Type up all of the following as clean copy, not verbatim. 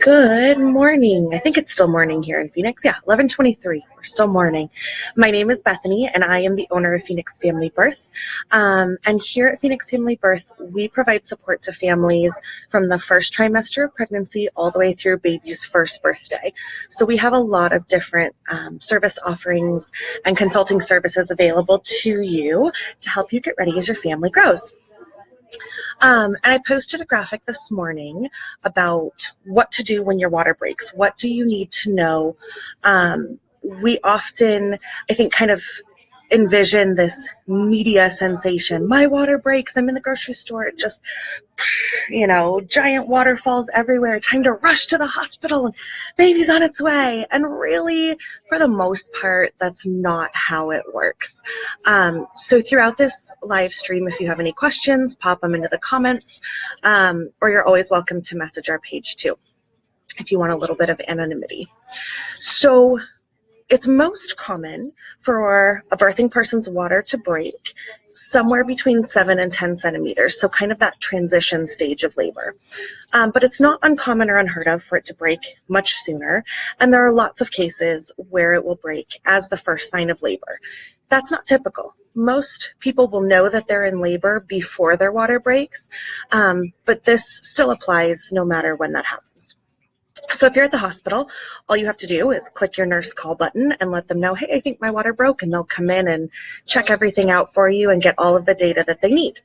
Good morning. I think it's still morning here in Phoenix. Yeah, 11:23. We're still morning. My name is Bethany, and I am the owner of Phoenix Family Birth. And here at Phoenix Family Birth, we provide support to families from the first trimester of pregnancy all the way through baby's first birthday. So we have a lot of different service offerings and consulting services available to you to help you get ready as your family grows. And I posted a graphic this morning about what to do when your water breaks. What do you need to know? We often, I think, kind of envision this media sensation. My water breaks. I'm in the grocery store. It just, giant waterfalls everywhere. Time to rush to the hospital. And baby's on its way. And really, for the most part, that's not how it works. So throughout this live stream, if you have any questions, pop them into the comments, or you're always welcome to message our page too, if you want a little bit of anonymity. So it's most common for a birthing person's water to break somewhere between 7 and 10 centimeters, so kind of that transition stage of labor. But it's not uncommon or unheard of for it to break much sooner, and there are lots of cases where it will break as the first sign of labor. That's not typical. Most people will know that they're in labor before their water breaks, but this still applies no matter when that happens. So if you're at the hospital, all you have to do is click your nurse call button and let them know, hey, I think my water broke, and they'll come in and check everything out for you and get all of the data that they need.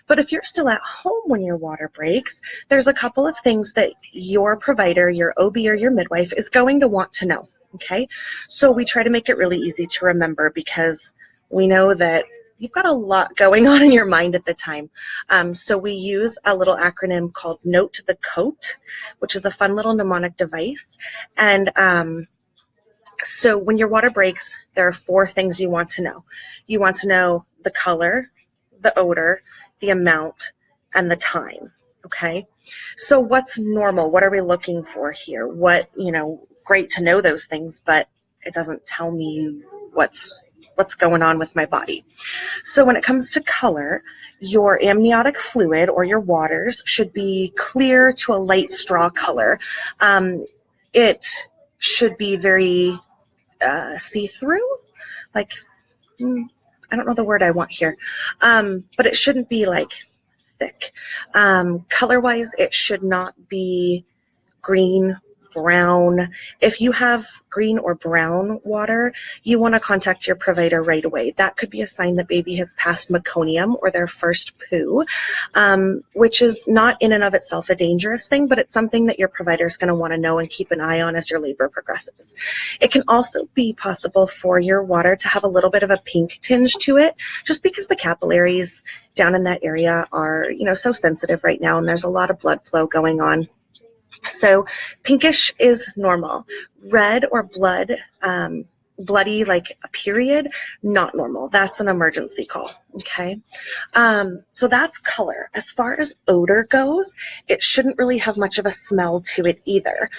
But if you're still at home when your water breaks, there's a couple of things that your provider, your OB or your midwife, is going to want to know, okay? So we try to make it really easy to remember because we know that you've got a lot going on in your mind at the time. So we use a little acronym called Note the Coat, which is a fun little mnemonic device. And so when your water breaks, there are 4 things you want to know. You want to know the color, the odor, the amount, and the time, okay? So what's normal? What are we looking for here? Great to know those things, but it doesn't tell me what's going on with my body. So when it comes to color, your amniotic fluid or your waters should be clear to a light straw color. It should be very see-through, like, I don't know the word I want here, but it shouldn't be like thick. Color-wise, it should not be green, brown. If you have green or brown water, you want to contact your provider right away. That could be a sign that baby has passed meconium or their first poo, which is not in and of itself a dangerous thing, but it's something that your provider is going to want to know and keep an eye on as your labor progresses. It can also be possible for your water to have a little bit of a pink tinge to it, just because the capillaries down in that area are, so sensitive right now, and there's a lot of blood flow going on. So pinkish is normal. Red or bloody like a period, not normal. That's an emergency call, okay? So that's color. As far as odor goes, it shouldn't really have much of a smell to it either.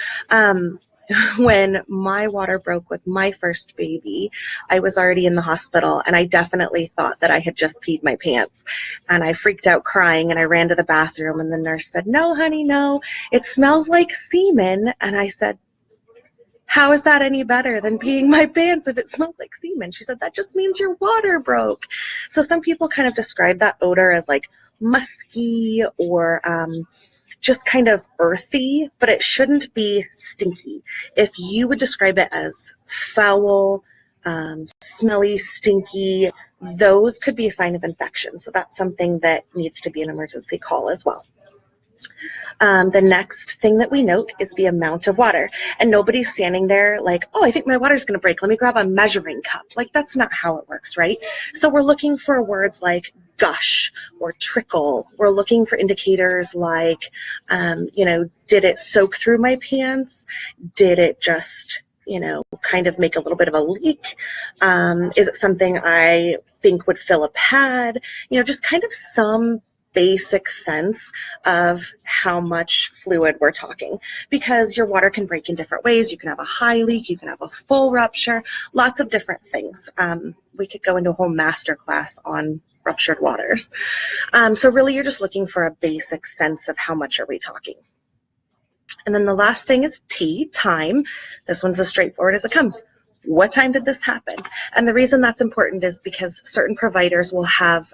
When my water broke with my first baby, I was already in the hospital, and I definitely thought that I had just peed my pants. And I freaked out crying, and I ran to the bathroom, and the nurse said, no, honey, no, it smells like semen. And I said, how is that any better than peeing my pants if it smells like semen? She said, that just means your water broke. So some people kind of describe that odor as like musky or just kind of earthy, but it shouldn't be stinky. If you would describe it as foul, smelly, stinky, those could be a sign of infection. So that's something that needs to be an emergency call as well. The next thing that we note is the amount of water. And nobody's standing there like, oh, I think my water's going to break. Let me grab a measuring cup. Like, that's not how it works, right? So we're looking for words like gush or trickle. We're looking for indicators like, did it soak through my pants? Did it just, kind of make a little bit of a leak? Is it something I think would fill a pad? Just kind of some basic sense of how much fluid we're talking, because your water can break in different ways. You can have a high leak, you can have a full rupture, lots of different things. We could go into a whole master class on ruptured waters. So really you're just looking for a basic sense of how much are we talking. And then the last thing is T, time. This one's as straightforward as it comes. What time did this happen? And the reason that's important is because certain providers will have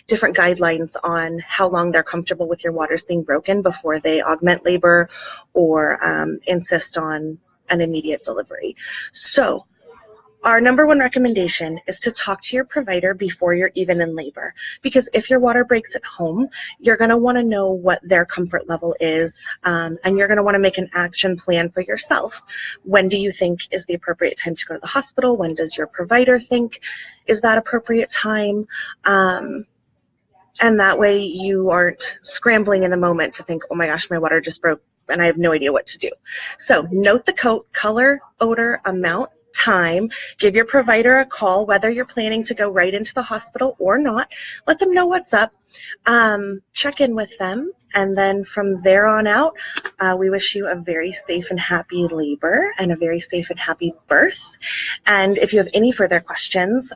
different guidelines on how long they're comfortable with your waters being broken before they augment labor or insist on an immediate delivery. So our number one recommendation is to talk to your provider before you're even in labor, because if your water breaks at home, you're going to want to know what their comfort level is, and you're going to want to make an action plan for yourself. When do you think is the appropriate time to go to the hospital? When does your provider think is that appropriate time? And that way you aren't scrambling in the moment to think, oh my gosh, my water just broke and I have no idea what to do. So note the color, odor, amount, time. Give your provider a call, whether you're planning to go right into the hospital or not. Let them know what's up. Check in with them. And then from there on out, we wish you a very safe and happy labor and a very safe and happy birth. And if you have any further questions,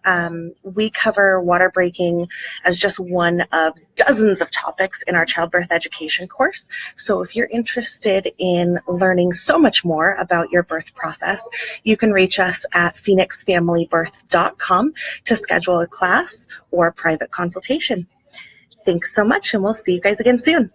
we cover water breaking as just one of dozens of topics in our childbirth education course. So if you're interested in learning so much more about your birth process, you can reach us at phoenixfamilybirth.com to schedule a class or a private consultation. Thanks so much, and we'll see you guys again soon.